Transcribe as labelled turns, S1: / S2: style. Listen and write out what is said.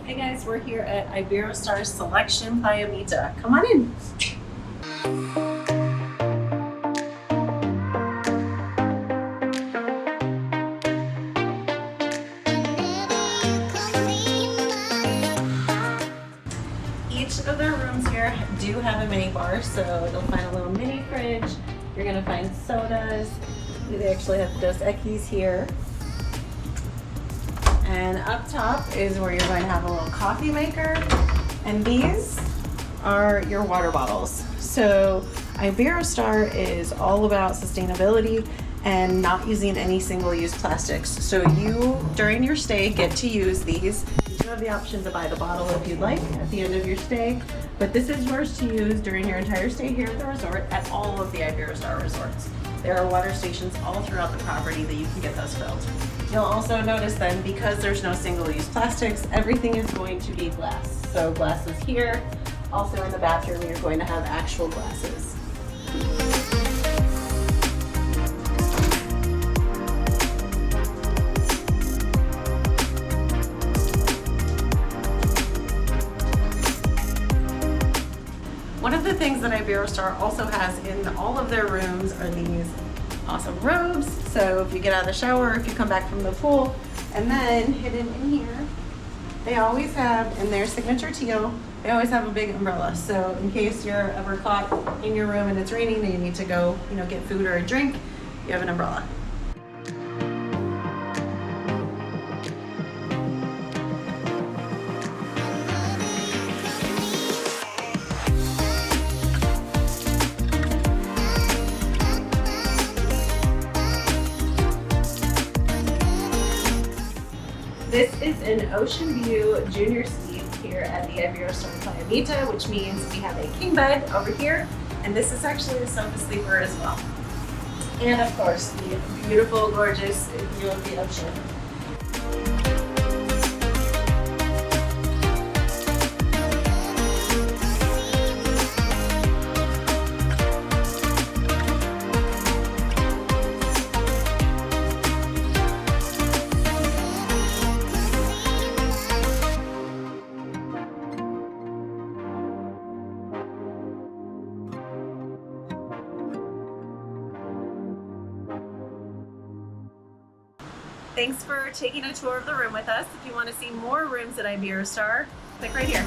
S1: Hey guys, we're here at Iberostar Playa Mita. Come on in. Each of the rooms here do have a mini bar, so you'll find a little mini fridge. You're gonna find sodas. They actually have Dos Equis here. And up top is where you're going to have a little coffee maker. And these are your water bottles. So Iberostar is all about sustainability and not using any single-use plastics. So you, during your stay, get to use these. You do have the option to buy the bottle if you'd like at the end of your stay, but this is yours to use during your entire stay here at the resort at all of the Iberostar resorts. There are water stations all throughout the property that you can get those filled. You'll also notice then, because there's no single-use plastics, everything is going to be glass. So glasses here, also in the bathroom you're going to have actual glasses. One of the things that Iberostar also has in all of their rooms are these awesome robes. So if you get out of the shower, if you come back from the pool, and then hidden in here, they always have, in their signature teal, they always have a big umbrella. So in case you're ever caught in your room and it's raining and you need to go, get food or a drink, you have an umbrella. This is an ocean view junior suite here at the Iberostar Playa Mita, which means we have a king bed over here, and this is actually a sofa sleeper as well. And of course, the beautiful, gorgeous view of the ocean. Thanks for taking a tour of the room with us. If you want to see more rooms at Iberostar, click right here.